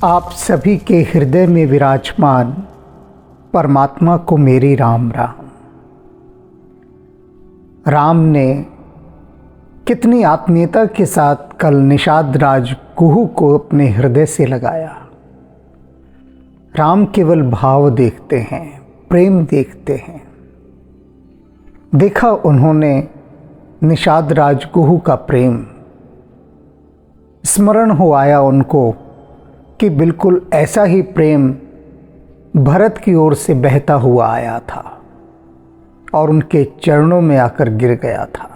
आप सभी के हृदय में विराजमान परमात्मा को मेरी राम राम। राम ने कितनी आत्मीयता के साथ कल निषाद राज कुहू को अपने हृदय से लगाया। राम केवल भाव देखते हैं, प्रेम देखते हैं। देखा उन्होंने निषाद राज कुहू का प्रेम, स्मरण हो आया उनको कि बिल्कुल ऐसा ही प्रेम भरत की ओर से बहता हुआ आया था और उनके चरणों में आकर गिर गया था।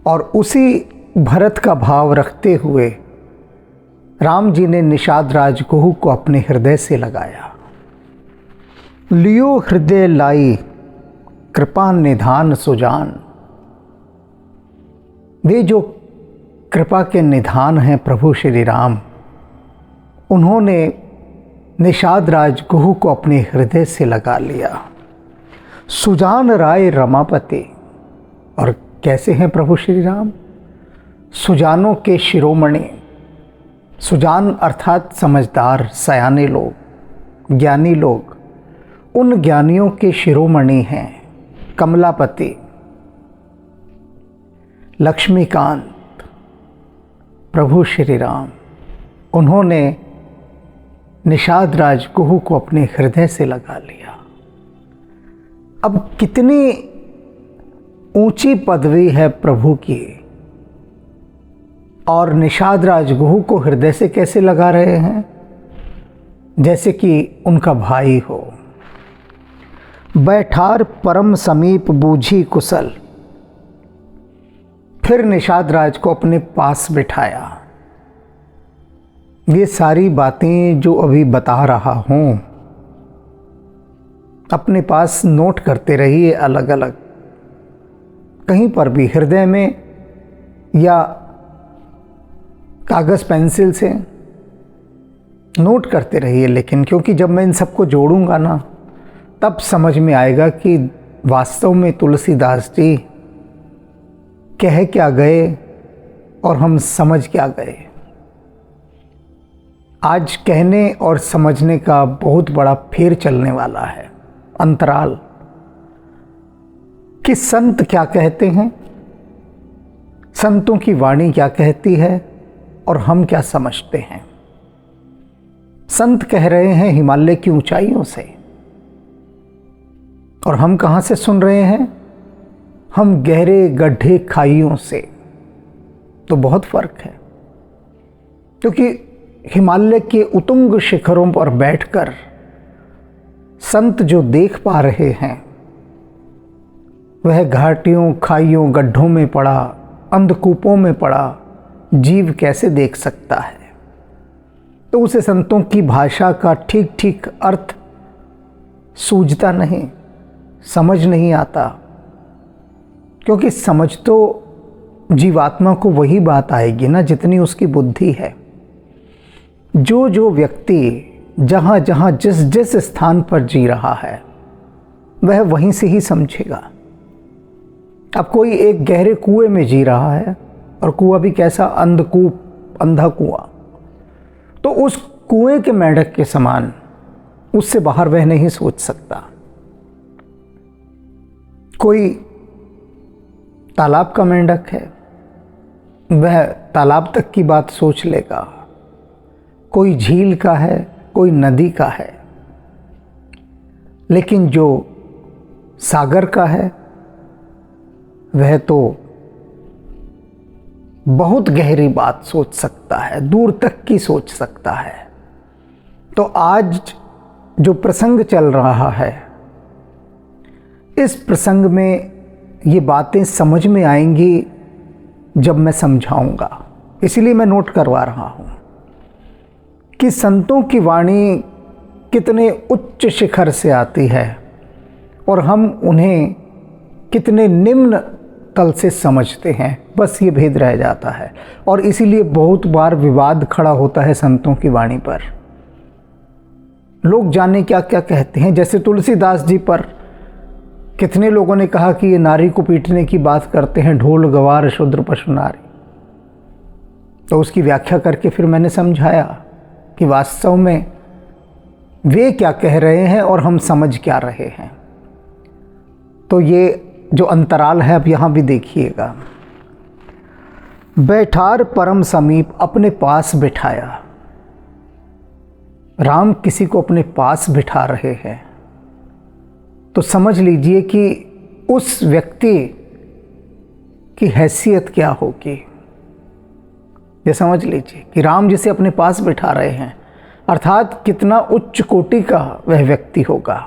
और उसी भरत का भाव रखते हुए राम जी ने निषाद राज कुहू को अपने हृदय से लगाया। लियो हृदय लाई कृपा निधान सुजान। वे जो कृपा के निधान हैं प्रभु श्री राम, उन्होंने निषाद राज कुहू को अपने हृदय से लगा लिया। सुजान राय रमापति। और कैसे हैं प्रभु श्री राम? सुजानों के शिरोमणि। सुजान अर्थात समझदार, सयाने लोग, ज्ञानी लोग। उन ज्ञानियों के शिरोमणि हैं कमलापति, लक्ष्मीकांत, प्रभु श्री राम। उन्होंने निषाद राज कुहू को अपने हृदय से लगा लिया। अब कितनी ऊंची पदवी है प्रभु की, और निषाद राज कुहू को हृदय से कैसे लगा रहे हैं? जैसे कि उनका भाई हो। बैठार परम समीप बूझी कुशल। फिर निषाद राज को अपने पास बिठाया। ये सारी बातें जो अभी बता रहा हूँ, अपने पास नोट करते रहिए अलग अलग, कहीं पर भी हृदय में या कागज़ पेंसिल से नोट करते रहिए। लेकिन क्योंकि जब मैं इन सबको जोड़ूंगा ना, तब समझ में आएगा कि वास्तव में तुलसीदास जी कह क्या गए और हम समझ क्या गए। आज कहने और समझने का बहुत बड़ा फेर चलने वाला है, अंतराल, कि संत क्या कहते हैं, संतों की वाणी क्या कहती है और हम क्या समझते हैं। संत कह रहे हैं हिमालय की ऊंचाइयों से, और हम कहाँ से सुन रहे हैं? हम गहरे गड्ढे खाइयों से। तो बहुत फर्क है, क्योंकि हिमालय के उतुंग शिखरों पर बैठकर संत जो देख पा रहे हैं, वह घाटियों, खाइयों, गड्ढों में पड़ा, अंधकूपों में पड़ा जीव कैसे देख सकता है? तो उसे संतों की भाषा का ठीक ठीक अर्थ सूझता नहीं, समझ नहीं आता, क्योंकि समझ तो जीवात्मा को वही बात आएगी ना जितनी उसकी बुद्धि है। जो जो व्यक्ति जहाँ जहाँ जिस जिस स्थान पर जी रहा है, वह वहीं से ही समझेगा। अब कोई एक गहरे कुएं में जी रहा है, और कुआं भी कैसा? अंधकूप, अंधा कुआं। तो उस कुएं के मेंढक के समान उससे बाहर वह नहीं सोच सकता। कोई तालाब का मेंढक है, वह तालाब तक की बात सोच लेगा। कोई झील का है, कोई नदी का है। लेकिन जो सागर का है, वह तो बहुत गहरी बात सोच सकता है, दूर तक की सोच सकता है। तो आज जो प्रसंग चल रहा है, इस प्रसंग में ये बातें समझ में आएंगी जब मैं समझाऊंगा। इसलिए मैं नोट करवा रहा हूँ कि संतों की वाणी कितने उच्च शिखर से आती है और हम उन्हें कितने निम्न तल से समझते हैं। बस ये भेद रह जाता है, और इसीलिए बहुत बार विवाद खड़ा होता है संतों की वाणी पर। लोग जाने क्या क्या कहते हैं। जैसे तुलसीदास जी पर कितने लोगों ने कहा कि ये नारी को पीटने की बात करते हैं, ढोल गवार शूद्र पशु नारी। तो उसकी व्याख्या करके फिर मैंने समझाया कि वास्तव में वे क्या कह रहे हैं और हम समझ क्या रहे हैं। तो ये जो अंतराल है अब यहाँ भी देखिएगा। बैठार परम समीप, अपने पास बिठाया। राम किसी को अपने पास बिठा रहे हैं तो समझ लीजिए कि उस व्यक्ति की हैसियत क्या होगी। ये समझ लीजिए कि राम जिसे अपने पास बिठा रहे हैं अर्थात कितना उच्च कोटि का वह व्यक्ति होगा।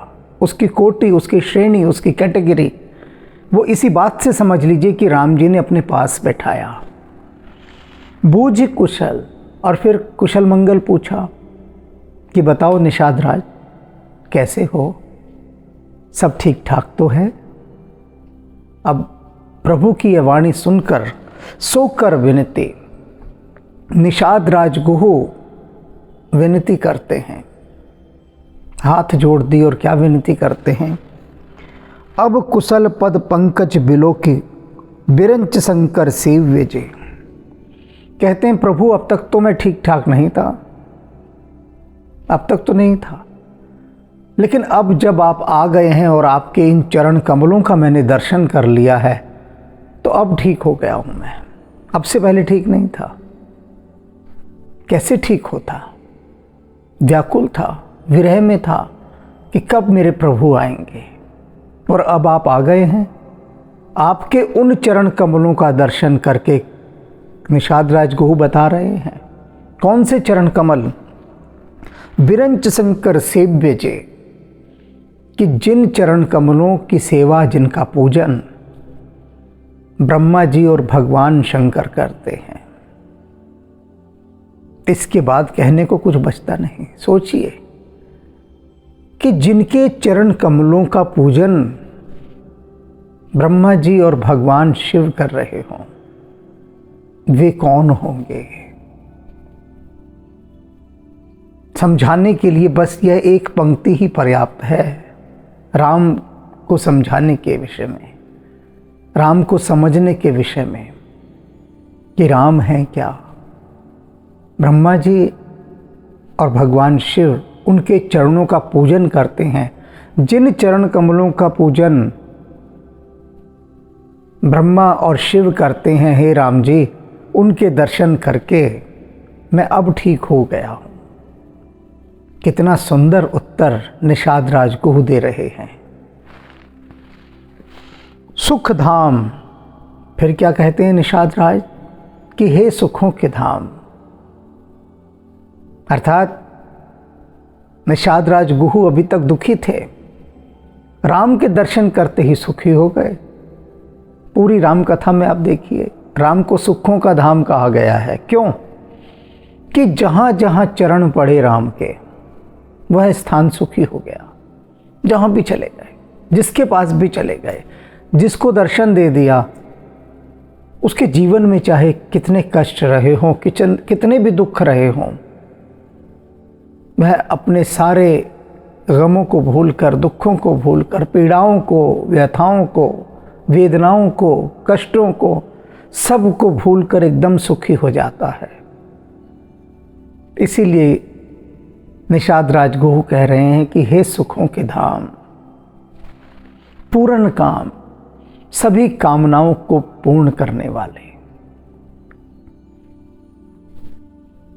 उसकी कोटि, उसकी श्रेणी, उसकी कैटेगरी, वो इसी बात से समझ लीजिए कि राम जी ने अपने पास बैठाया। बूझ कुशल, और फिर कुशल मंगल पूछा कि बताओ निषाद राज कैसे हो, सब ठीक ठाक तो है। अब प्रभु की यह वाणी सुनकर सोकर विनती निषाद राज गुहु विनती करते हैं, हाथ जोड़ दी और क्या विनती करते हैं। अब कुशल पद पंकज बिलोकी बिरंच शंकर सेव्य जे। कहते हैं प्रभु अब तक तो मैं ठीक ठाक नहीं था, अब तक तो नहीं था, लेकिन अब जब आप आ गए हैं और आपके इन चरण कमलों का मैंने दर्शन कर लिया है तो अब ठीक हो गया हूं मैं। अब से पहले ठीक नहीं था। कैसे ठीक होता? व्याकुल था, विरह में था कि कब मेरे प्रभु आएंगे। और अब आप आ गए हैं, आपके उन चरण कमलों का दर्शन करके निषाद राज गुहु बता रहे हैं। कौन से चरण कमल? बिरंच शंकर सेव्य जे, कि जिन चरण कमलों की सेवा, जिनका पूजन ब्रह्मा जी और भगवान शंकर करते हैं। इसके बाद कहने को कुछ बचता नहीं। सोचिए कि जिनके चरण कमलों का पूजन ब्रह्मा जी और भगवान शिव कर रहे हों, वे कौन होंगे? समझाने के लिए बस यह एक पंक्ति ही पर्याप्त है राम को समझाने के विषय में, राम को समझने के विषय में कि राम हैं क्या। ब्रह्मा जी और भगवान शिव उनके चरणों का पूजन करते हैं। जिन चरण कमलों का पूजन ब्रह्मा और शिव करते हैं, हे राम जी, उनके दर्शन करके मैं अब ठीक हो गया हूँ। कितना सुंदर उत्तर निषाद राज गुहु दे रहे हैं। सुख धाम, फिर क्या कहते हैं निषाद राज कि हे सुखों के धाम। अर्थात निषाद राज गुहु अभी तक दुखी थे, राम के दर्शन करते ही सुखी हो गए। पूरी राम कथा में आप देखिए, राम को सुखों का धाम कहा गया है। क्यों? कि जहाँ जहाँ चरण पड़े राम के, वह स्थान सुखी हो गया। जहाँ भी चले गए, जिसके पास भी चले गए, जिसको दर्शन दे दिया, उसके जीवन में चाहे कितने कष्ट रहे हों, कितने भी दुख रहे हों, वह अपने सारे गमों को भूलकर, दुखों को भूलकर, पीड़ाओं को, व्यथाओं को, वेदनाओं को, कष्टों को, सब को भूलकर एकदम सुखी हो जाता है। इसीलिए निषाद राज गुहु कह रहे हैं कि हे सुखों के धाम, पूर्ण काम, सभी कामनाओं को पूर्ण करने वाले।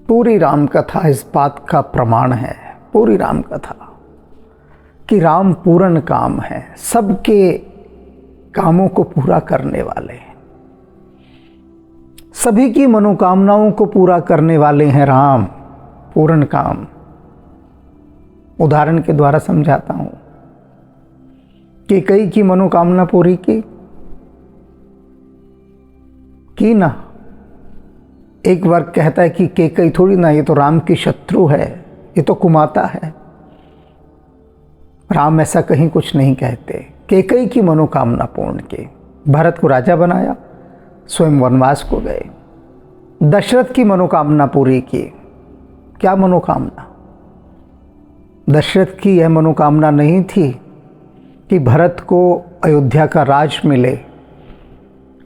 पूरी राम कथा इस बात का प्रमाण है, पूरी राम कथा, कि राम पूर्ण काम है, सबके कामों को पूरा करने वाले हैं, सभी की मनोकामनाओं को पूरा करने वाले हैं राम। पूर्ण काम, उदाहरण के द्वारा समझाता हूं कि कई की मनोकामना पूरी की ना। एक वर्ग कहता है कि केकई थोड़ी ना, ये तो राम की शत्रु है, ये तो कुमाता है। राम ऐसा कहीं कुछ नहीं कहते। केकई की मनोकामना पूर्ण की, भरत को राजा बनाया, स्वयं वनवास को गए। दशरथ की मनोकामना पूरी की। क्या मनोकामना? दशरथ की यह मनोकामना नहीं थी कि भरत को अयोध्या का राज मिले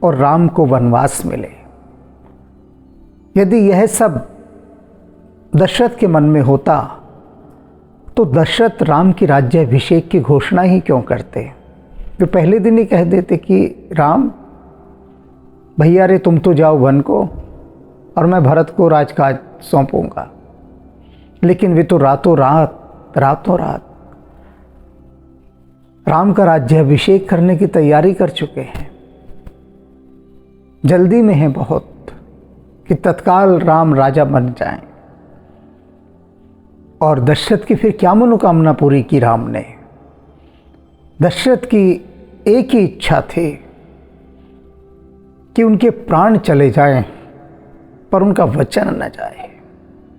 और राम को वनवास मिले। यदि यह सब दशरथ के मन में होता तो दशरथ राम की राज्याभिषेक की घोषणा ही क्यों करते। वे पहले दिन ही कह देते कि राम भैया रे तुम तो जाओ वन को और मैं भरत को राजकाज सौंपूंगा। लेकिन वे तो रातों रात राम का राज्याभिषेक करने की तैयारी कर चुके हैं। जल्दी में है बहुत कि तत्काल राम राजा बन जाएं। और दशरथ की फिर क्या मनोकामना पूरी की राम ने। दशरथ की एक ही इच्छा थी कि उनके प्राण चले जाएं पर उनका वचन न जाए।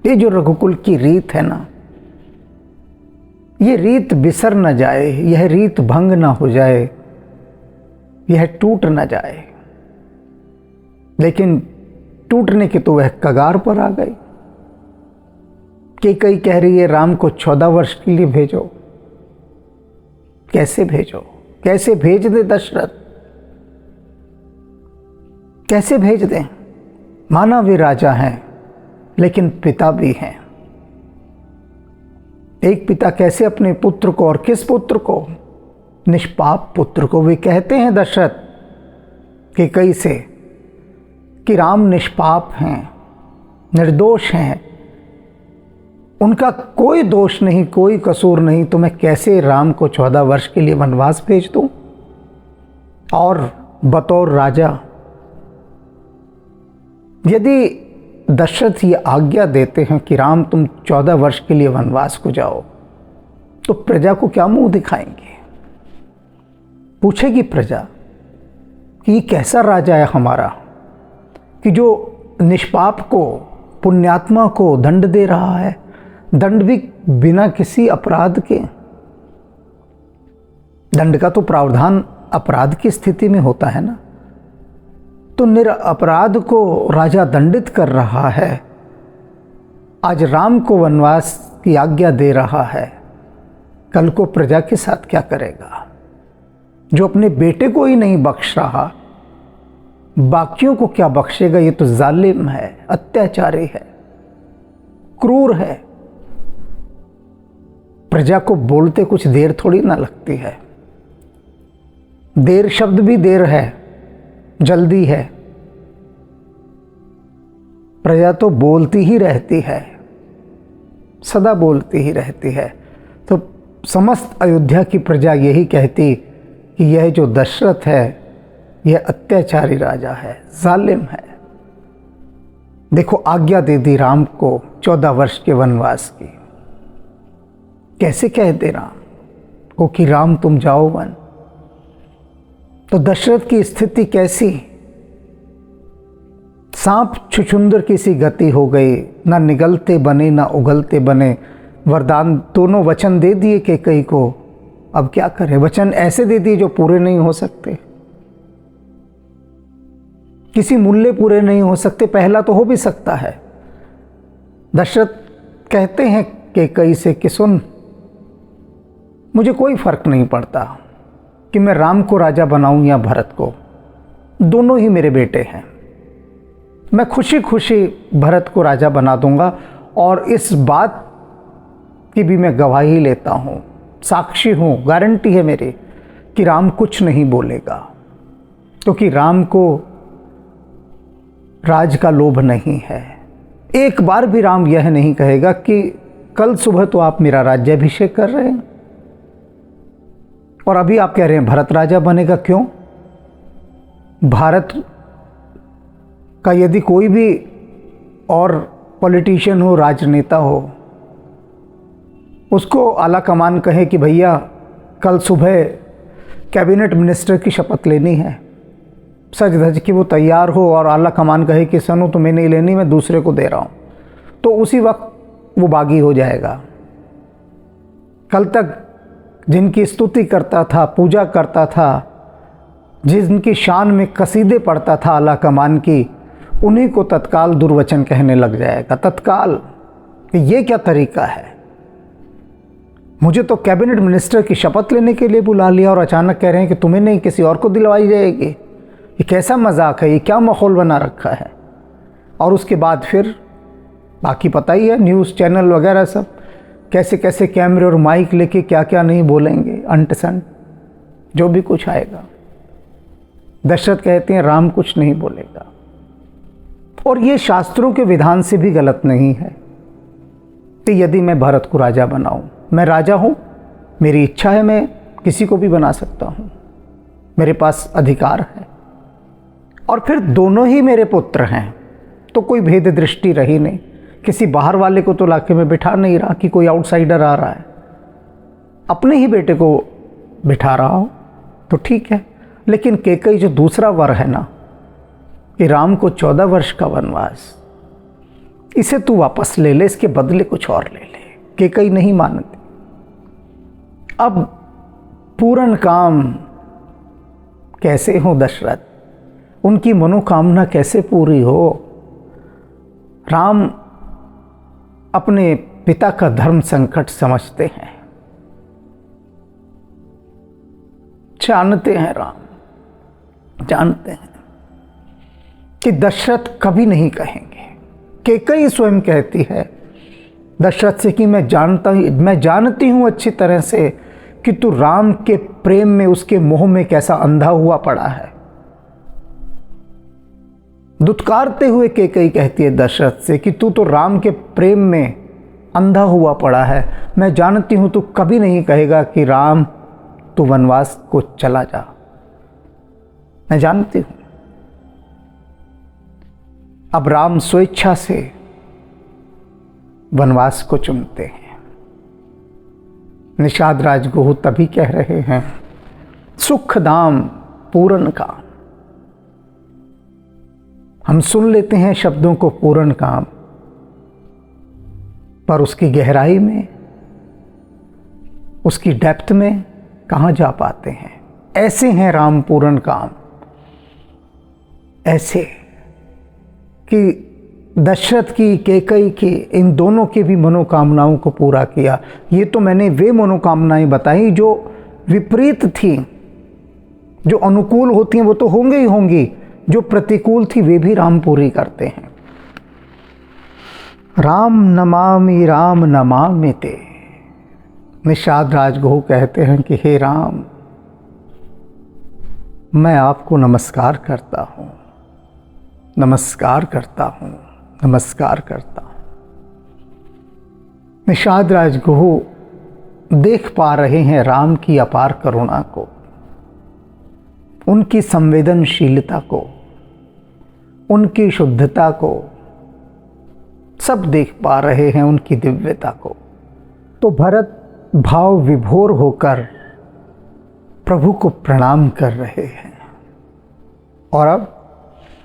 ये जो रघुकुल की रीत है ना, ये रीत बिसर न जाए, यह रीत भंग न हो जाए, यह टूट न जाए। लेकिन टूटने के तो वह कगार पर आ गई कि कई कह रही है राम को 14 वर्ष के लिए भेजो। कैसे भेजो, कैसे भेज दे दशरथ, कैसे भेज दें। माना वे राजा हैं लेकिन पिता भी हैं। एक पिता कैसे अपने पुत्र को, और किस पुत्र को, निष्पाप पुत्र को। वे कहते हैं दशरथ के कई से कि राम निष्पाप हैं, निर्दोष हैं, उनका कोई दोष नहीं, कोई कसूर नहीं, तो मैं कैसे राम को 14 वर्ष के लिए वनवास भेज दूं। और बतौर राजा यदि दशरथ ये आज्ञा देते हैं कि राम तुम 14 वर्ष के लिए वनवास को जाओ, तो प्रजा को क्या मुंह दिखाएंगे। पूछेगी प्रजा कि ये कैसा राजा है हमारा कि जो निष्पाप को, पुण्यात्मा को दंड दे रहा है, दंड भी बिना किसी अपराध के। दंड का तो प्रावधान अपराध की स्थिति में होता है ना। तो निरपराध को राजा दंडित कर रहा है। आज राम को वनवास की आज्ञा दे रहा है, कल को प्रजा के साथ क्या करेगा। जो अपने बेटे को ही नहीं बख्श रहा, बाकियों को क्या बख्शेगा। ये तो जालिम है, अत्याचारी है, क्रूर है। प्रजा को बोलते कुछ देर थोड़ी ना लगती है। देर शब्द भी देर है, जल्दी है। प्रजा तो बोलती ही रहती है, सदा बोलती ही रहती है। तो समस्त अयोध्या की प्रजा यही कहती कि यह जो दशरथ है यह अत्याचारी राजा है, जालिम है। देखो आज्ञा दे दी राम को 14 वर्ष के वनवास की। कैसे कह दे राम को कि राम तुम जाओ वन। तो दशरथ की स्थिति कैसी। सांप छुछुंदर की सी गति हो गई, ना निगलते बने ना उगलते बने। वरदान दोनों वचन दे दिए कैकेयी को, अब क्या करें। वचन ऐसे दे दिए जो पूरे नहीं हो सकते, किसी मूल्य पूरे नहीं हो सकते। पहला तो हो भी सकता है। दशरथ कहते हैं कैकेयी से कि सुन, मुझे कोई फर्क नहीं पड़ता कि मैं राम को राजा बनाऊं या भरत को, दोनों ही मेरे बेटे हैं। मैं खुशी खुशी भरत को राजा बना दूंगा। और इस बात की भी मैं गवाही लेता हूं, साक्षी हूं, गारंटी है मेरी कि राम कुछ नहीं बोलेगा, क्योंकि राम को राज का लोभ नहीं है। एक बार भी राम यह नहीं कहेगा कि कल सुबह तो आप मेरा राज्याभिषेक कर रहे हैं और अभी आप कह रहे हैं भरत राजा बनेगा। क्यों? भारत का यदि कोई भी और पॉलिटिशियन हो, राजनेता हो, उसको आला कमान कहे कि भैया कल सुबह कैबिनेट मिनिस्टर की शपथ लेनी है, सज धज कि वो तैयार हो, और आला कमान कहे कि सनु तुम्हें नहीं लेनी, मैं दूसरे को दे रहा हूँ, तो उसी वक्त वो बागी हो जाएगा। कल तक जिनकी स्तुति करता था, पूजा करता था, जिनकी शान में कसीदे पढ़ता था आला कमान की, उन्हीं को तत्काल दुर्वचन कहने लग जाएगा। तत्काल। ये क्या तरीका है। मुझे तो कैबिनेट मिनिस्टर की शपथ लेने के लिए बुला लिया और अचानक कह रहे हैं कि तुम्हें नहीं किसी और को दिलवाई जाएगी। ये कैसा मजाक है, ये क्या माहौल बना रखा है। और उसके बाद फिर बाकी पता ही है, न्यूज़ चैनल वगैरह सब कैसे कैसे कैमरे और माइक लेके क्या क्या नहीं बोलेंगे, अंट संट जो भी कुछ आएगा। दशरथ कहते हैं राम कुछ नहीं बोलेगा, और ये शास्त्रों के विधान से भी गलत नहीं है कि यदि मैं भरत को राजा बनाऊं, मैं राजा हूं, मेरी इच्छा है, मैं किसी को भी बना सकता हूं, मेरे पास अधिकार है, और फिर दोनों ही मेरे पुत्र हैं, तो कोई भेद दृष्टि रही नहीं। किसी बाहर वाले को तो इलाके में बिठा नहीं रहा कि कोई आउटसाइडर आ रहा है, अपने ही बेटे को बिठा रहा हो तो ठीक है। लेकिन कैकेयी जो दूसरा वर है ना, कि राम को 14 वर्ष का वनवास, इसे तू वापस ले ले, इसके बदले कुछ और ले ले, कैकेयी नहीं मानती। अब पूर्ण काम कैसे हो दशरथ, उनकी मनोकामना कैसे पूरी हो। राम अपने पिता का धर्म संकट समझते हैं, जानते हैं, राम जानते हैं कि दशरथ कभी नहीं कहेंगे। कैकेयी स्वयं कहती है दशरथ से कि मैं जानती हूं अच्छी तरह से कि तू राम के प्रेम में, उसके मोह में कैसा अंधा हुआ पड़ा है। दुत्कारते हुए कैकेयी कहती है दशरथ से कि तू तो राम के प्रेम में अंधा हुआ पड़ा है, मैं जानती हूं तू कभी नहीं कहेगा कि राम तू वनवास को चला जा, मैं जानती हूं। अब राम स्वेच्छा से वनवास को चुनते हैं। निषाद राजगुह तभी कह रहे हैं सुखदाम पूर्ण काम। हम सुन लेते हैं शब्दों को पूर्ण काम, पर उसकी गहराई में, उसकी डेप्थ में कहाँ जा पाते हैं। ऐसे हैं राम पूर्ण काम, ऐसे कि दशरथ की, कैकेयी की, इन दोनों की भी मनोकामनाओं को पूरा किया। ये तो मैंने वे मनोकामनाएं बताई जो विपरीत थी, जो अनुकूल होती हैं वो तो होंगी ही होंगी, जो प्रतिकूल थी वे भी राम पूरी करते हैं। राम नमामि ते। निषाद राजगुह कहते हैं कि हे राम, मैं आपको नमस्कार करता हूँ, नमस्कार करता हूँ, नमस्कार करता हूँ। निषाद राजगुह देख पा रहे हैं राम की अपार करुणा को, उनकी संवेदनशीलता को, उनकी शुद्धता को, सब देख पा रहे हैं उनकी दिव्यता को। तो भरत भाव विभोर होकर प्रभु को प्रणाम कर रहे हैं। और अब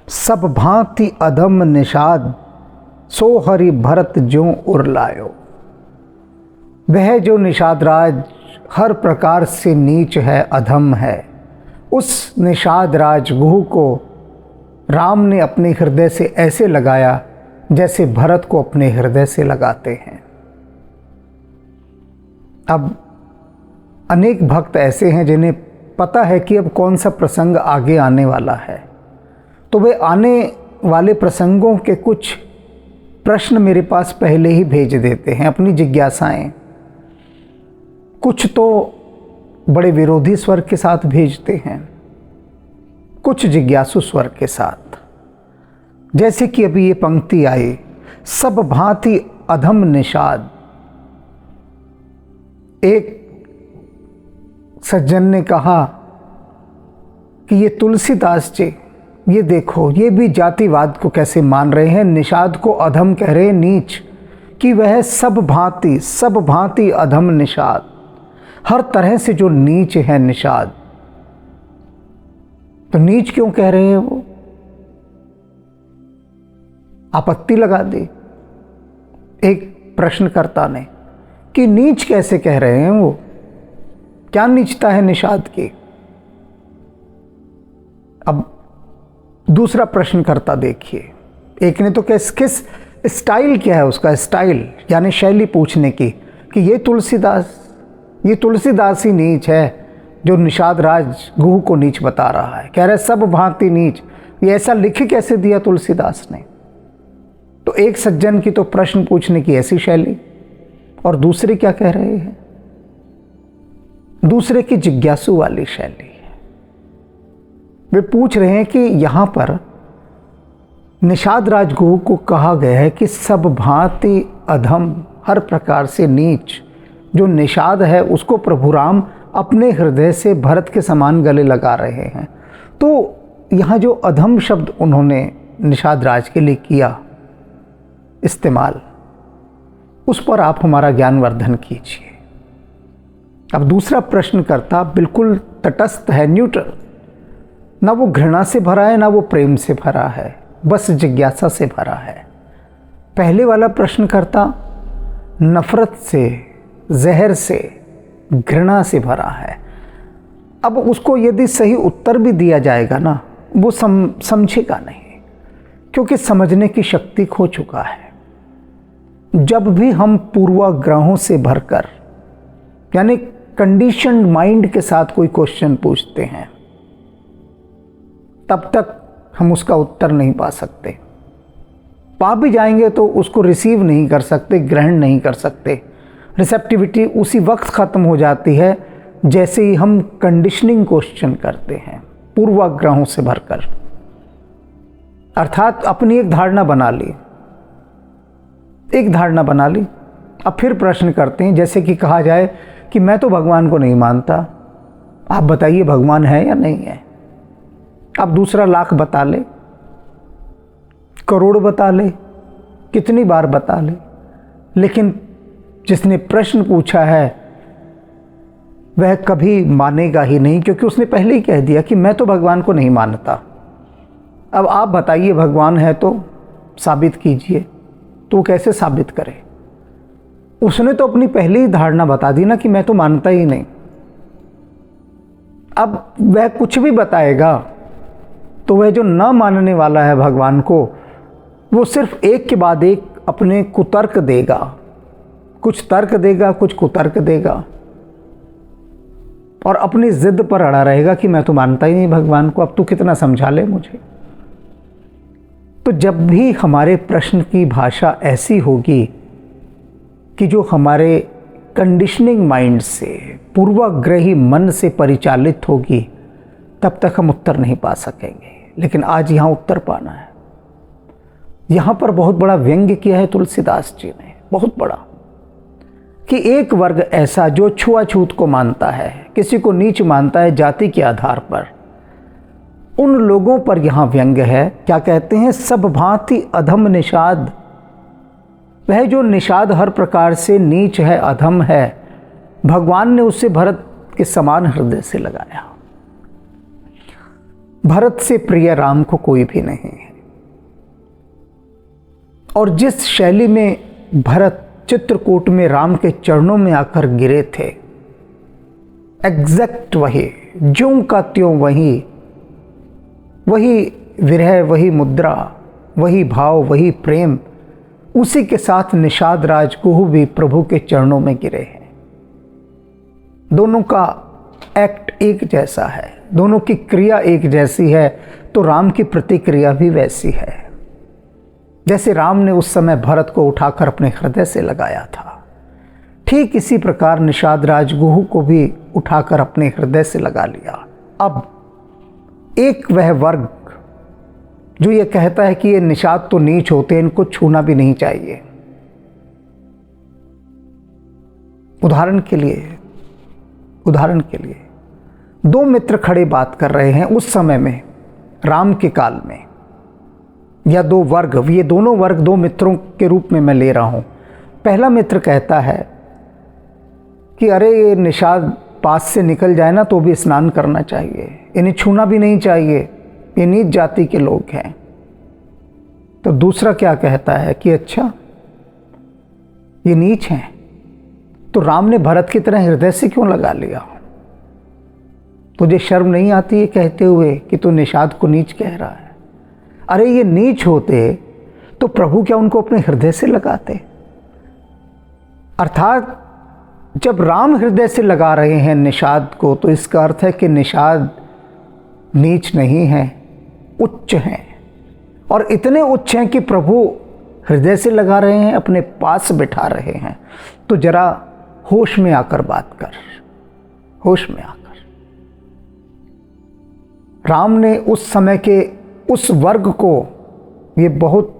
सब भांति अधम निषाद, सो हरि भरत ज्यों उरलायो। वह जो निषाद राज हर प्रकार से नीच है, अधम है, उस निषाद राजगुह को राम ने अपने हृदय से ऐसे लगाया जैसे भरत को अपने हृदय से लगाते हैं। अब अनेक भक्त ऐसे हैं जिन्हें पता है कि अब कौन सा प्रसंग आगे आने वाला है, तो वे आने वाले प्रसंगों के कुछ प्रश्न मेरे पास पहले ही भेज देते हैं, अपनी जिज्ञासाएं। कुछ तो बड़े विरोधी स्वर के साथ भेजते हैं, कुछ जिज्ञासु स्वर के साथ। जैसे कि अभी ये पंक्ति आई, सब भांति अधम निषाद। एक सज्जन ने कहा कि ये तुलसीदास जी, ये देखो, ये भी जातिवाद को कैसे मान रहे हैं, निषाद को अधम कह रहे हैं, नीच, कि वह सब भांति अधम निषाद, हर तरह से जो नीच है निषाद। तो नीच क्यों कह रहे हैं वो? आपत्ति लगा दी एक प्रश्नकर्ता ने कि नीच कैसे कह रहे हैं वो, क्या नीचता है निषाद की। अब दूसरा प्रश्नकर्ता देखिए, एक ने तो किस स्टाइल क्या है उसका, स्टाइल यानी शैली पूछने की, कि ये तुलसीदास ही नीच है जो निषाद राजगुह को नीच बता रहा है। कह रहे सब भांति नीच, ये ऐसा लिख कैसे दिया तुलसीदास ने। तो एक सज्जन की तो प्रश्न पूछने की ऐसी शैली, और दूसरे क्या कह रहे हैं, दूसरे की जिज्ञासु वाली शैली है। वे पूछ रहे हैं कि यहां पर निषाद राजगुरु को कहा गया है कि सब भांति अधम, हर प्रकार से नीच जो निषाद है उसको प्रभु राम अपने हृदय से भरत के समान गले लगा रहे हैं। तो यहाँ जो अधम शब्द उन्होंने निषाद राज के लिए किया इस्तेमाल, उस पर आप हमारा ज्ञानवर्धन कीजिए। अब दूसरा प्रश्नकर्ता बिल्कुल तटस्थ है, न्यूट्रल, ना वो घृणा से भरा है ना वो प्रेम से भरा है, बस जिज्ञासा से भरा है। पहले वाला प्रश्नकर्ता नफरत से, जहर से, घृणा से भरा है। अब उसको यदि सही उत्तर भी दिया जाएगा ना, वो समझेगा नहीं, क्योंकि समझने की शक्ति खो चुका है। जब भी हम पूर्वाग्रहों से भरकर, यानी कंडीशन्ड माइंड के साथ कोई क्वेश्चन पूछते हैं, तब तक हम उसका उत्तर नहीं पा सकते। पा भी जाएंगे तो उसको रिसीव नहीं कर सकते, ग्रहण नहीं कर सकते। रिसेप्टिविटी उसी वक्त ख़त्म हो जाती है जैसे ही हम कंडीशनिंग क्वेश्चन करते हैं पूर्वाग्रहों से भरकर। अर्थात अपनी एक धारणा बना ली, अब फिर प्रश्न करते हैं। जैसे कि कहा जाए कि मैं तो भगवान को नहीं मानता, आप बताइए भगवान है या नहीं है। अब दूसरा लाख बता ले, करोड़ बता ले, कितनी बार बता ले, लेकिन जिसने प्रश्न पूछा है वह कभी मानेगा ही नहीं, क्योंकि उसने पहले ही कह दिया कि मैं तो भगवान को नहीं मानता। अब आप बताइए भगवान है तो साबित कीजिए। तो वो कैसे साबित करे? उसने तो अपनी पहली ही धारणा बता दी ना कि मैं तो मानता ही नहीं। अब वह कुछ भी बताएगा तो वह जो न मानने वाला है भगवान को, वो सिर्फ एक के बाद एक अपने कुतर्क देगा, कुछ तर्क देगा, कुछ कुतर्क देगा, और अपनी जिद पर अड़ा रहेगा कि मैं तो मानता ही नहीं भगवान को, अब तू कितना समझा ले मुझे। तो जब भी हमारे प्रश्न की भाषा ऐसी होगी कि जो हमारे कंडीशनिंग माइंड से, पूर्वाग्रही मन से परिचालित होगी, तब तक हम उत्तर नहीं पा सकेंगे। लेकिन आज यहाँ उत्तर पाना है। यहाँ पर बहुत बड़ा व्यंग्य किया है तुलसीदास जी ने, बहुत बड़ा, कि एक वर्ग ऐसा जो छुआछूत को मानता है, किसी को नीच मानता है जाति के आधार पर, उन लोगों पर यहाँ व्यंग्य है। क्या कहते हैं? सब भांति अधम निषाद, वह जो निषाद हर प्रकार से नीच है, अधम है, भगवान ने उसे भरत के समान हृदय से लगाया। भरत से प्रिय राम को कोई भी नहीं है। और जिस शैली में भरत चित्रकूट में राम के चरणों में आकर गिरे थे, एग्जैक्ट वही, ज्यों का त्यों वही विरह, वही मुद्रा, वही भाव, वही प्रेम, उसी के साथ निषाद राजगुरु भी प्रभु के चरणों में गिरे हैं। दोनों का एक्ट एक जैसा है, दोनों की क्रिया एक जैसी है, तो राम की प्रतिक्रिया भी वैसी है। जैसे राम ने उस समय भरत को उठाकर अपने हृदय से लगाया था, ठीक इसी प्रकार निषाद राजगुरु को भी उठाकर अपने हृदय से लगा लिया। अब एक वह वर्ग जो ये कहता है कि ये निषाद तो नीच होते हैं, इनको छूना भी नहीं चाहिए। उदाहरण के लिए दो मित्र खड़े बात कर रहे हैं उस समय में, राम के काल में, या दो वर्ग, ये दोनों वर्ग दो मित्रों के रूप में मैं ले रहा हूं। पहला मित्र कहता है कि अरे ये निषाद पास से निकल जाए ना तो भी स्नान करना चाहिए, इन्हें छूना भी नहीं चाहिए, ये नीच जाति के लोग हैं। तो दूसरा क्या कहता है कि अच्छा ये नीच हैं, तो राम ने भरत की तरह हृदय से क्यों लगा लिया? तुझे शर्म नहीं आती है कहते हुए कि तू निषाद को नीच कह रहा है? अरे ये नीच होते तो प्रभु क्या उनको अपने हृदय से लगाते? अर्थात जब राम हृदय से लगा रहे हैं निषाद को, तो इसका अर्थ है कि निषाद नीच नहीं है, उच्च हैं, और इतने उच्च हैं कि प्रभु हृदय से लगा रहे हैं, अपने पास बिठा रहे हैं, तो जरा होश में आकर बात कर, होश में आकर। राम ने उस समय के उस वर्ग को ये बहुत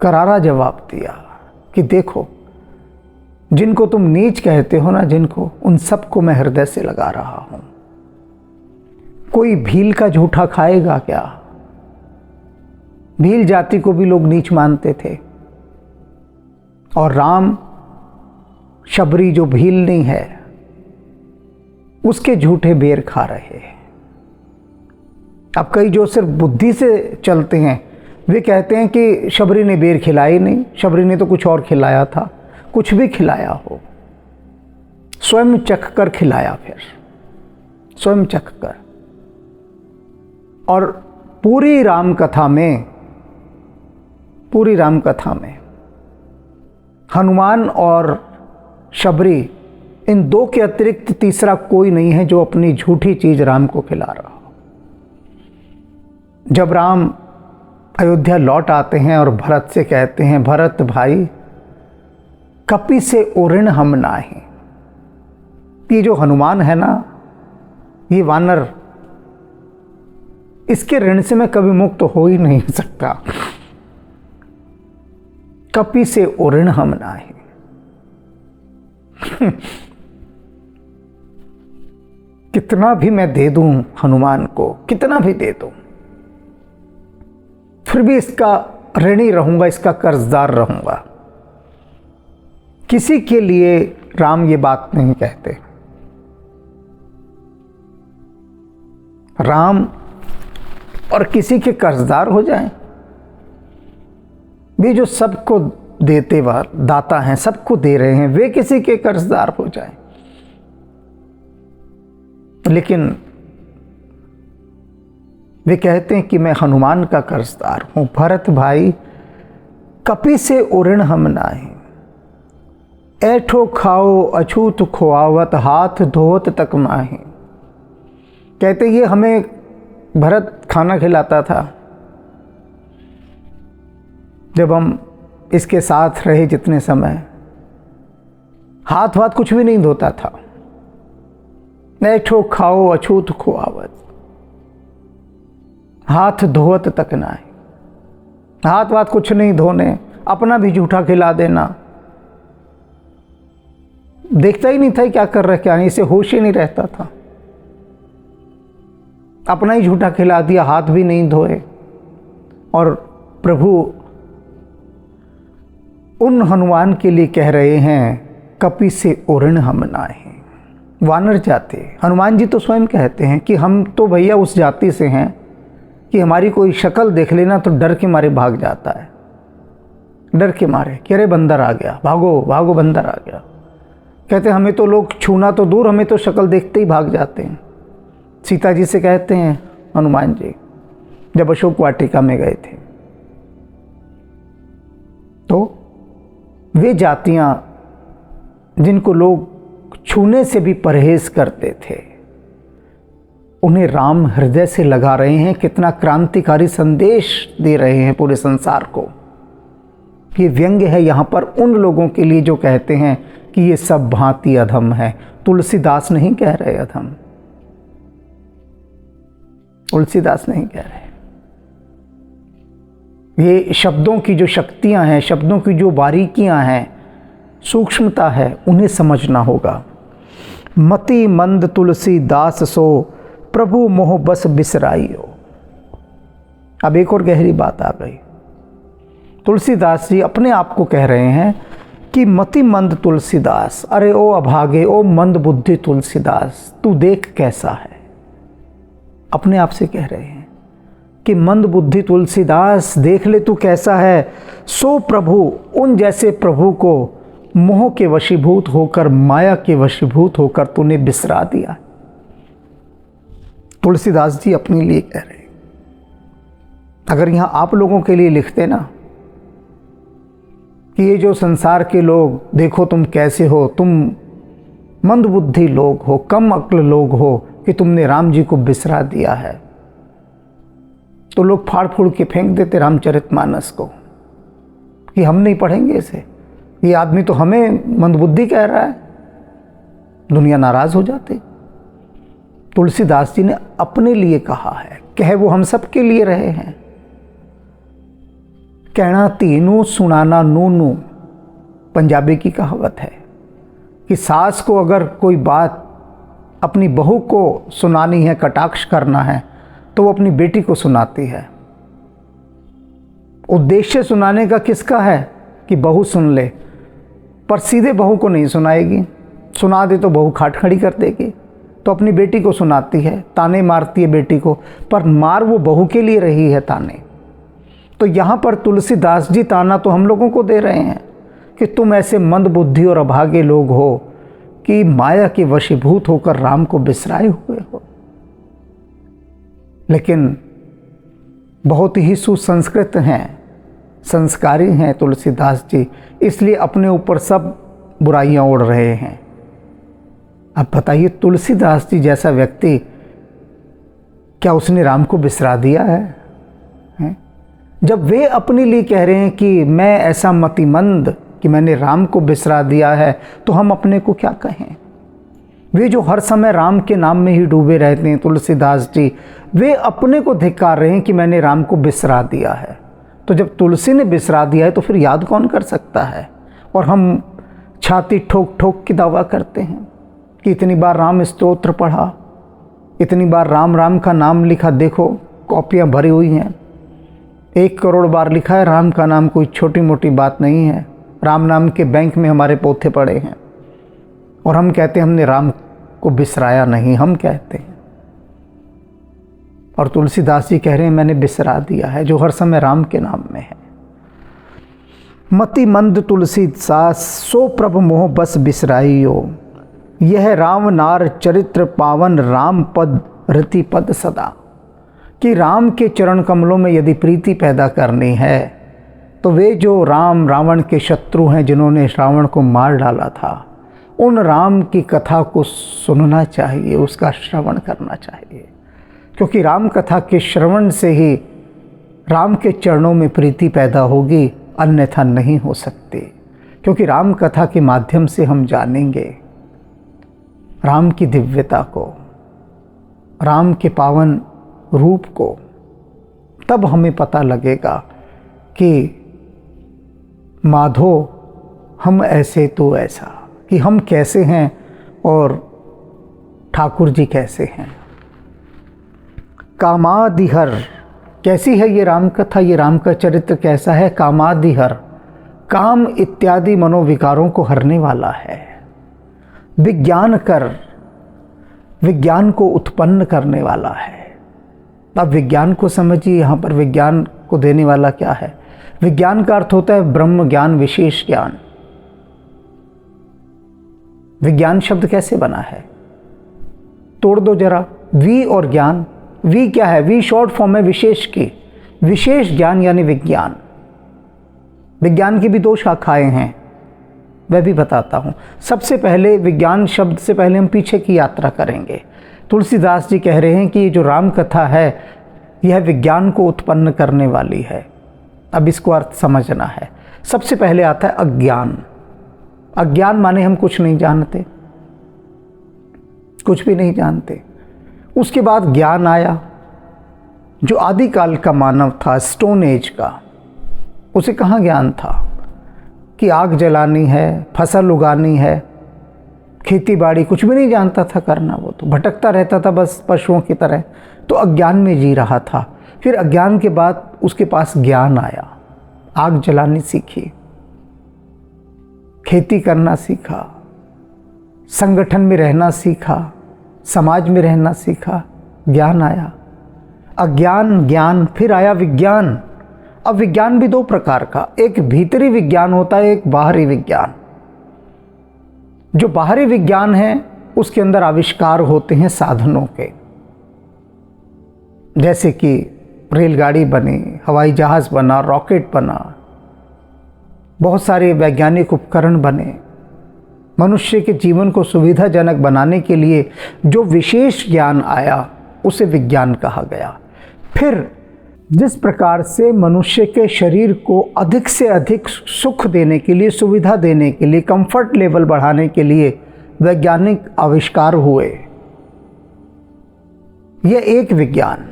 करारा जवाब दिया कि देखो, जिनको तुम नीच कहते हो ना, जिनको, उन सबको मैं हृदय से लगा रहा हूं। कोई भील का झूठा खाएगा क्या? भील जाति को भी लोग नीच मानते थे, और राम शबरी जो भील नहीं है उसके झूठे बेर खा रहे हैं। अब कई जो सिर्फ बुद्धि से चलते हैं वे कहते हैं कि शबरी ने बेर खिलाई नहीं, शबरी ने तो कुछ और खिलाया था। कुछ भी खिलाया हो, स्वयं चख कर खिलाया, फिर स्वयं चख कर। और पूरी राम कथा में हनुमान और शबरी, इन दो के अतिरिक्त तीसरा कोई नहीं है जो अपनी झूठी चीज राम को खिला रहा हो। जब राम अयोध्या लौट आते हैं और भरत से कहते हैं, भरत भाई, कपि से ओऋण हम नाहि। ये जो हनुमान है ना, ये वानर, इसके ऋण से मैं कभी मुक्त हो ही नहीं सकता। कपि से ओऋण हम नाहि। कितना भी मैं दे दूं हनुमान को, कितना भी दे दूं, फिर भी इसका ऋणी रहूंगा, इसका कर्जदार रहूंगा। किसी के लिए राम ये बात नहीं कहते। राम और किसी के कर्जदार हो जाएं। वे जो सबको देते दाता हैं, सबको दे रहे हैं, वे किसी के कर्जदार हो जाएं। लेकिन वे कहते हैं कि मैं हनुमान का कर्जदार हूं। भरत भाई, कपि से ओऋण हम नाहि। ऐठो खाओ अछूत खुआवत, हाथ धोवत तक माही। कहते ये हमें भरत खाना खिलाता था, जब हम इसके साथ रहे जितने समय, हाथ वाथ कुछ भी नहीं धोता था। ऐठो खाओ अछूत खुआवत, हाथ धोवत तक नाहि। हाथ वाथ कुछ नहीं धोने, अपना भी झूठा खिला देना। देखता ही नहीं था क्या कर रहा है क्या नहीं, इसे होश ही नहीं रहता था। अपना ही झूठा खिला दिया, हाथ भी नहीं धोए। और प्रभु उन हनुमान के लिए कह रहे हैं, कपि से ओऋण हम नाहि। वानर जाति, हनुमान जी तो स्वयं कहते हैं कि हम तो भैया उस जाति से हैं कि हमारी कोई शक्ल देख लेना तो डर के मारे भाग जाता है। डर के मारे कि अरे बंदर आ गया, भागो भागो, बंदर आ गया। कहते हमें तो लोग छूना तो दूर, हमें तो शक्ल देखते ही भाग जाते हैं। सीता जी से कहते हैं हनुमान जी, जब अशोक वाटिका में गए थे, तो वे जातियां जिनको लोग छूने से भी परहेज करते थे, उन्हें राम हृदय से लगा रहे हैं। कितना क्रांतिकारी संदेश दे रहे हैं पूरे संसार को। ये व्यंग्य है यहाँ पर उन लोगों के लिए जो कहते हैं कि ये सब भांति अधम है। तुलसीदास नहीं कह रहे अधम, तुलसीदास नहीं कह रहे। ये शब्दों की जो शक्तियां हैं, शब्दों की जो बारीकियां हैं, सूक्ष्मता है, उन्हें समझना होगा। मति मंद तुलसीदास सो, प्रभु मोह बस बिसराइयो। अब एक और गहरी बात आ गई। तुलसीदास जी अपने आप को कह रहे हैं कि मति मंद तुलसीदास, अरे ओ अभागे, ओ मंद बुद्धि तुलसीदास, तू देख कैसा है। अपने आप से कह रहे हैं कि मंद बुद्धि तुलसीदास, देख ले तू कैसा है। सो प्रभु, उन जैसे प्रभु को मोह के वशीभूत होकर, माया के वशीभूत होकर तूने बिसरा दिया। तुलसीदास जी अपने लिए कह रहे हैं। अगर यहाँ आप लोगों के लिए लिखते ना कि ये जो संसार के लोग, देखो तुम कैसे हो, तुम मंदबुद्धि लोग हो, कम अक्ल लोग हो कि तुमने राम जी को बिसरा दिया है, तो लोग फाड़ फूड़ के फेंक देते रामचरितमानस को। कि हम नहीं पढ़ेंगे इसे, ये आदमी तो हमें मंदबुद्धि कह रहा है, दुनिया नाराज हो जाती। तुलसीदास जी ने अपने लिए कहा है, कहे वो हम सब के लिए रहे हैं। कहना तीनों सुनाना नूनू, पंजाबी की कहावत है कि सास को अगर कोई बात अपनी बहू को सुनानी है, कटाक्ष करना है, तो वो अपनी बेटी को सुनाती है। उद्देश्य सुनाने का किसका है कि बहू सुन ले, पर सीधे बहू को नहीं सुनाएगी, सुना दे तो बहू खाट खड़ी कर देगी। तो अपनी बेटी को सुनाती है, ताने मारती है बेटी को, पर मार वो बहू के लिए रही है ताने। तो यहाँ पर तुलसीदास जी ताना तो हम लोगों को दे रहे हैं कि तुम ऐसे मंदबुद्धि और अभागे लोग हो कि माया के वशीभूत होकर राम को बिसराए हुए हो। लेकिन बहुत ही सुसंस्कृत हैं, संस्कारी हैं तुलसीदास जी, इसलिए अपने ऊपर सब बुराइयां ओढ़ रहे हैं। अब बताइए, तुलसीदास जी जैसा व्यक्ति, क्या उसने राम को बिसरा दिया है? जब वे अपने लिए कह रहे हैं कि मैं ऐसा मतिमंद कि मैंने राम को बिसरा दिया है, तो हम अपने को क्या कहें? वे जो हर समय राम के नाम में ही डूबे रहते हैं तुलसीदास जी, वे अपने को धिक्कार रहे हैं कि मैंने राम को बिसरा दिया है। तो जब तुलसी ने बिसरा दिया है तो फिर याद कौन कर सकता है? और हम छाती ठोक ठोक की दावा करते हैं कि इतनी बार राम स्तोत्र पढ़ा, इतनी बार राम राम का नाम लिखा, देखो कॉपियाँ भरी हुई हैं, 1 करोड़ बार लिखा है राम का नाम, कोई छोटी मोटी बात नहीं है। राम नाम के बैंक में हमारे पोथे पड़े हैं, और हम कहते हैं हमने राम को बिसराया नहीं, हम कहते हैं। और तुलसीदास जी कह रहे हैं मैंने बिसरा दिया है, जो हर समय राम के नाम में है। मति मंद तुलसीदास सो प्रभु मोह बस बिसराइयो, यह राम नार चरित्र पावन राम पद रति पद सदा। कि राम के चरण कमलों में यदि प्रीति पैदा करनी है तो वे जो राम रावण के शत्रु हैं, जिन्होंने रावण को मार डाला था, उन राम की कथा को सुनना चाहिए, उसका श्रवण करना चाहिए। क्योंकि राम कथा के श्रवण से ही राम के चरणों में प्रीति पैदा होगी, अन्यथा नहीं हो सकती। क्योंकि राम कथा के माध्यम से हम जानेंगे राम की दिव्यता को, राम के पावन रूप को। तब हमें पता लगेगा कि माधो हम ऐसे तो ऐसा, कि हम कैसे हैं और ठाकुर जी कैसे हैं। कामादिहर, कैसी है ये राम कथा, ये राम का चरित्र कैसा है? कामादिहर, काम इत्यादि मनोविकारों को हरने वाला है। विज्ञान कर, विज्ञान को उत्पन्न करने वाला है। अब विज्ञान को समझिए, यहाँ पर विज्ञान को देने वाला क्या है? विज्ञान का अर्थ होता है ब्रह्म ज्ञान, विशेष ज्ञान। विज्ञान शब्द कैसे बना है? तोड़ दो जरा, वी और ज्ञान। वी क्या है? वी शॉर्ट फॉर्म है विशेष की, विशेष ज्ञान यानी विज्ञान। विज्ञान की भी 2 शाखाएं हैं, वह भी बताता हूँ। सबसे पहले विज्ञान शब्द से पहले हम पीछे की यात्रा करेंगे। तुलसीदास जी कह रहे हैं कि ये जो राम कथा है यह विज्ञान को उत्पन्न करने वाली है। अब इसको अर्थ समझना है। सबसे पहले आता है अज्ञान। अज्ञान माने हम कुछ नहीं जानते, कुछ भी नहीं जानते। उसके बाद ज्ञान आया, जो आदिकाल का मानव था, स्टोन एज का, उसे कहाँ ज्ञान था कि आग जलानी है, फसल उगानी है, खेती बाड़ी कुछ भी नहीं जानता था करना। वो तो भटकता रहता था बस पशुओं की तरह, तो अज्ञान में जी रहा था। फिर अज्ञान के बाद उसके पास ज्ञान आया, आग जलानी सीखी, खेती करना सीखा, संगठन में रहना सीखा, समाज में रहना सीखा, ज्ञान आया। अज्ञान, ज्ञान, फिर आया विज्ञान। अब विज्ञान भी 2 प्रकार का, एक भीतरी विज्ञान होता है, एक बाहरी विज्ञान। जो बाहरी विज्ञान है उसके अंदर आविष्कार होते हैं साधनों के, जैसे कि रेलगाड़ी बनी, हवाई जहाज बना, रॉकेट बना, बहुत सारे वैज्ञानिक उपकरण बने। मनुष्य के जीवन को सुविधाजनक बनाने के लिए जो विशेष ज्ञान आया उसे विज्ञान कहा गया। फिर जिस प्रकार से मनुष्य के शरीर को अधिक से अधिक सुख देने के लिए, सुविधा देने के लिए, कंफर्ट लेवल बढ़ाने के लिए वैज्ञानिक आविष्कार हुए, यह एक विज्ञान।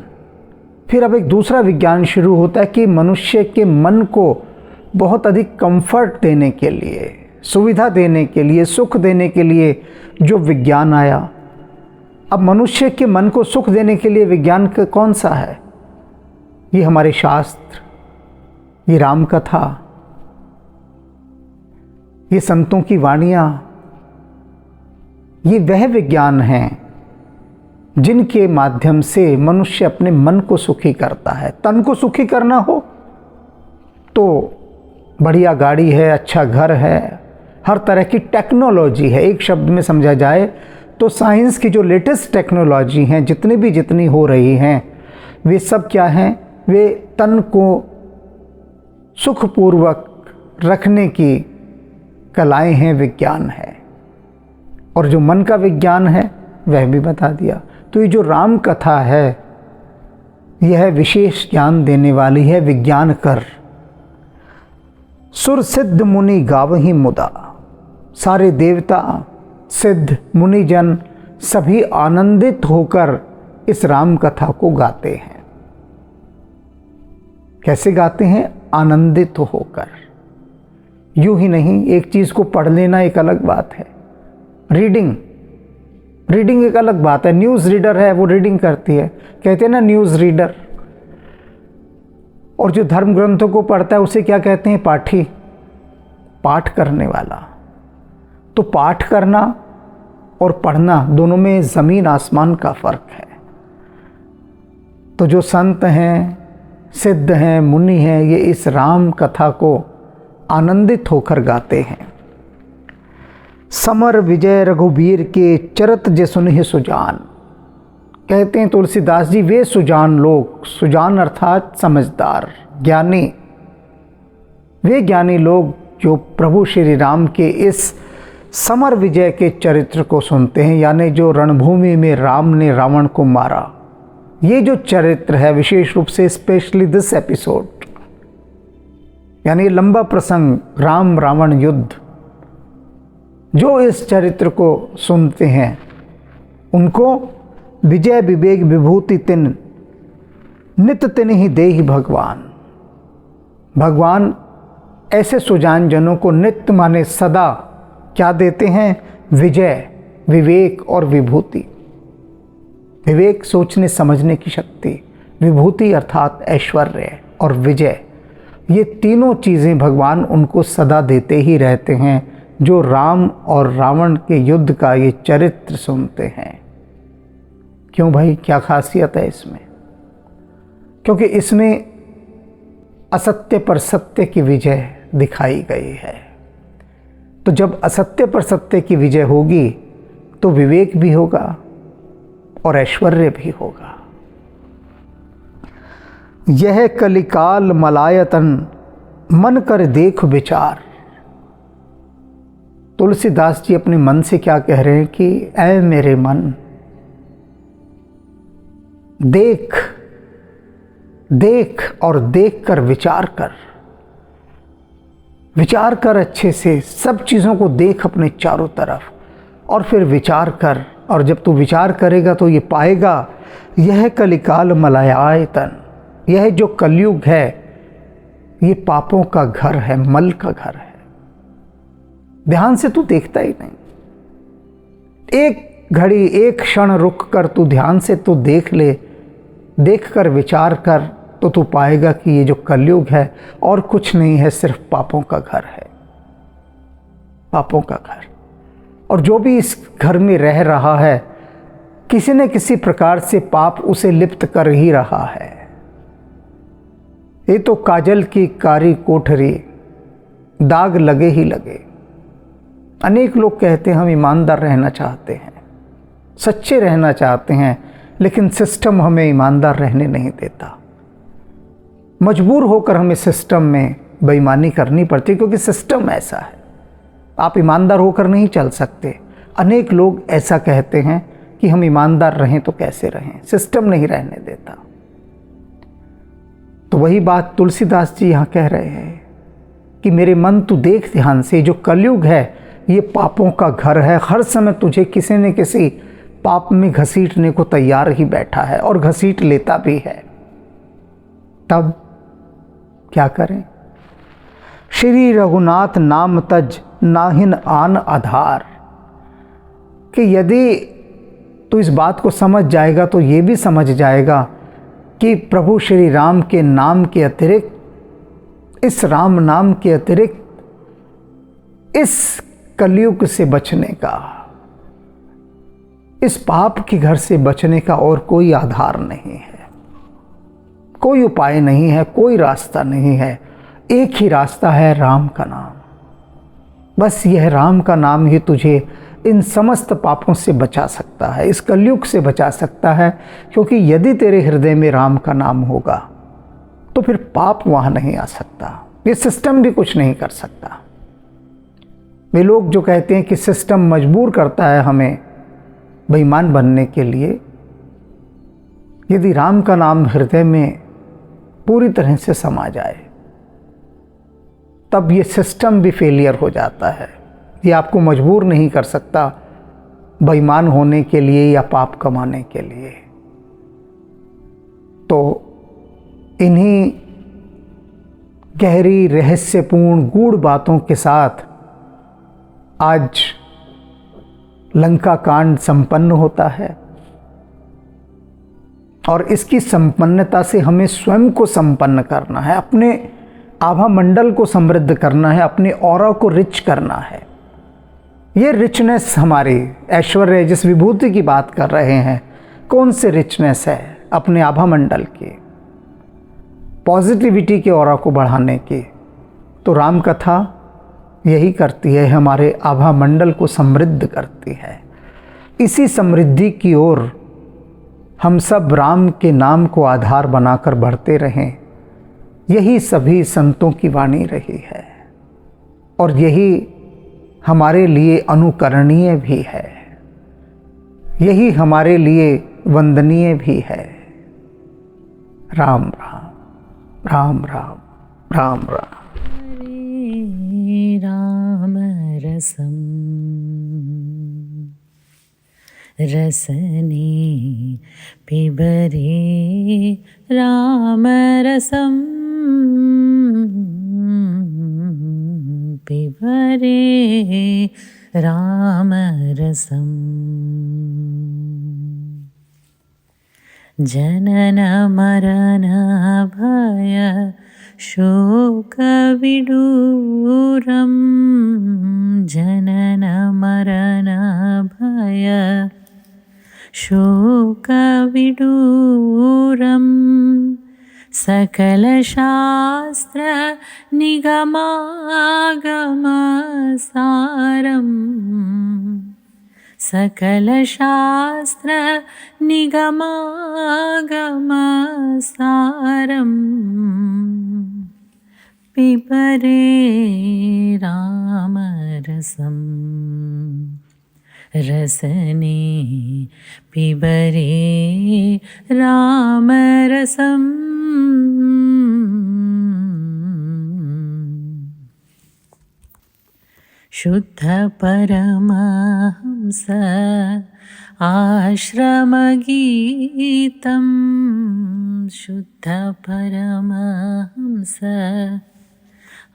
फिर अब एक दूसरा विज्ञान शुरू होता है कि मनुष्य के मन को बहुत अधिक कंफर्ट देने के लिए, सुविधा देने के लिए, सुख देने के लिए जो विज्ञान आया। अब मनुष्य के मन को सुख देने के लिए विज्ञान कौन सा है? ये हमारे शास्त्र, ये राम कथा, ये संतों की वाणियाँ, ये वह विज्ञान हैं जिनके माध्यम से मनुष्य अपने मन को सुखी करता है। तन को सुखी करना हो तो बढ़िया गाड़ी है, अच्छा घर है, हर तरह की टेक्नोलॉजी है। एक शब्द में समझा जाए तो साइंस की जो लेटेस्ट टेक्नोलॉजी हैं, जितनी हो रही हैं, वे सब क्या हैं? वे तन को सुखपूर्वक रखने की कलाएं हैं, विज्ञान है। और जो मन का विज्ञान है वह भी बता दिया। तो ये जो राम कथा है यह विशेष ज्ञान देने वाली है। विज्ञान कर सुर सिद्ध मुनि गावहि मुदा, सारे देवता, सिद्ध, मुनिजन सभी आनंदित होकर इस राम कथा को गाते हैं। कैसे गाते हैं? आनंदित होकर। यूं ही नहीं, एक चीज़ को पढ़ लेना एक अलग बात है, रीडिंग एक अलग बात है। न्यूज़ रीडर है, वो रीडिंग करती है, कहते हैं ना न्यूज़ रीडर। और जो धर्म ग्रंथों को पढ़ता है उसे क्या कहते हैं? पाठी, पाठ करने वाला। तो पाठ करना और पढ़ना दोनों में ज़मीन आसमान का फ़र्क है। तो जो संत हैं, सिद्ध हैं, मुनि हैं, ये इस राम कथा को आनंदित होकर गाते हैं। समर विजय रघुबीर के चरत जे सुनहि सुजान, कहते हैं तुलसीदास जी, वे सुजान लोग, सुजान अर्थात समझदार, ज्ञानी, वे ज्ञानी लोग जो प्रभु श्री राम के इस समर विजय के चरित्र को सुनते हैं, यानी जो रणभूमि में राम ने रावण को मारा, ये जो चरित्र है, विशेष रूप से स्पेशली दिस एपिसोड, यानी लंबा प्रसंग राम रावण युद्ध, जो इस चरित्र को सुनते हैं उनको विजय विवेक विभूति तिन नित तिन ही देहि भगवान। भगवान ऐसे सुजान जनों को नित्य माने सदा क्या देते हैं? विजय, विवेक और विभूति। विवेक सोचने समझने की शक्ति, विभूति अर्थात ऐश्वर्य, और विजय, ये तीनों चीज़ें भगवान उनको सदा देते ही रहते हैं जो राम और रावण के युद्ध का ये चरित्र सुनते हैं। क्यों भाई, क्या खासियत है इसमें? क्योंकि इसमें असत्य पर सत्य की विजय दिखाई गई है। तो जब असत्य पर सत्य की विजय होगी तो विवेक भी होगा और ऐश्वर्य भी होगा। यह कलिकाल मलायतन मन कर देख विचार। तुलसीदास जी अपने मन से क्या कह रहे हैं कि ऐ मेरे मन, देख देख और देख कर विचार कर, विचार कर अच्छे से, सब चीज़ों को देख अपने चारों तरफ और फिर विचार कर। और जब तू विचार करेगा तो ये पाएगा, यह कलिकाल मलायतन, यह जो कलयुग है ये पापों का घर है, मल का घर है। ध्यान से तू देखता ही नहीं। एक घड़ी, एक क्षण रुक कर तू ध्यान से तो देख ले, देख कर विचार कर, तो तू पाएगा कि ये जो कलयुग है और कुछ नहीं है, सिर्फ पापों का घर है, पापों का घर। और जो भी इस घर में रह रहा है किसी न किसी प्रकार से पाप उसे लिप्त कर ही रहा है। ये तो काजल की कारी कोठरी, दाग लगे ही लगे। अनेक लोग कहते हैं हम ईमानदार रहना चाहते हैं, सच्चे रहना चाहते हैं, लेकिन सिस्टम हमें ईमानदार रहने नहीं देता। मजबूर होकर हमें सिस्टम में बेईमानी करनी पड़ती है, क्योंकि सिस्टम ऐसा है, आप ईमानदार होकर नहीं चल सकते। अनेक लोग ऐसा कहते हैं कि हम ईमानदार रहें तो कैसे रहें, सिस्टम नहीं रहने देता। तो वही बात तुलसीदास जी यहाँ कह रहे हैं कि मेरे मन तू देख ध्यान से, जो कलयुग है ये पापों का घर है, हर समय तुझे किसी न किसी पाप में घसीटने को तैयार ही बैठा है और घसीट लेता भी है। तब क्या करें? श्री रघुनाथ नाम तज नाहिन आन आधार, कि यदि तू इस बात को समझ जाएगा तो ये भी समझ जाएगा कि प्रभु श्री राम के नाम के अतिरिक्त, इस राम नाम के अतिरिक्त इस कलयुग से बचने का, इस पाप के घर से बचने का और कोई आधार नहीं है, कोई उपाय नहीं है, कोई रास्ता नहीं है। एक ही रास्ता है, राम का नाम। बस यह राम का नाम ही तुझे इन समस्त पापों से बचा सकता है, इस कलयुग से बचा सकता है। क्योंकि यदि तेरे हृदय में राम का नाम होगा तो फिर पाप वहाँ नहीं आ सकता, ये सिस्टम भी कुछ नहीं कर सकता। वे लोग जो कहते हैं कि सिस्टम मजबूर करता है हमें बेईमान बनने के लिए, यदि राम का नाम हृदय में पूरी तरह से समा जाए तब ये सिस्टम भी फेलियर हो जाता है। ये आपको मजबूर नहीं कर सकता बेईमान होने के लिए या पाप कमाने के लिए। तो इन्हीं गहरी रहस्यपूर्ण गूढ़ बातों के साथ आज लंका कांड संपन्न होता है और इसकी संपन्नता से हमें स्वयं को संपन्न करना है, अपने आभा मंडल को समृद्ध करना है, अपने ऑरा को रिच करना है। ये रिचनेस हमारी ऐश्वर्य, जिस विभूति की बात कर रहे हैं, कौन से रिचनेस है? अपने आभा मंडल की, पॉजिटिविटी के ऑरा को बढ़ाने की। तो राम कथा यही करती है, हमारे आभा मंडल को समृद्ध करती है। इसी समृद्धि की ओर हम सब राम के नाम को आधार बनाकर बढ़ते रहें, यही सभी संतों की वाणी रही है और यही हमारे लिए अनुकरणीय भी है, यही हमारे लिए वंदनीय भी है। राम राम राम राम राम राम। हरे राम रसम रसने पिबरे राम रसम पिबरे राम रसम। जनन मरण भय शोक विडूरम, जनन मरण भय शोक विडूरम, सकल शास्त्र निगमागम सारम, सकल शास्त्र निगमागम सारम, पिबरे राम रसम रसने पिबरे राम रसम। शुद्ध परमहंस आश्रमगीतं, शुद्ध परमहंस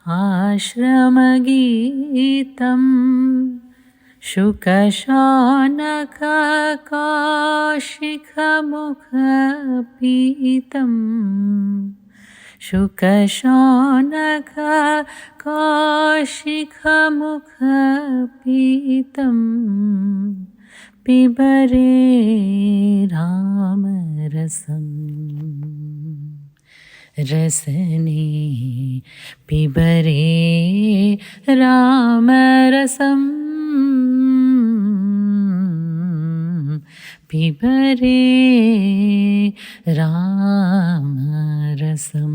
आश्रमगीतं, शुकशौनक कौशिकमुखपीतं, शुकशौनक कौशिकमुखपीतं, पिबरे राम रसम रसने पिबरे राम रसम, पिबरे राम रसम।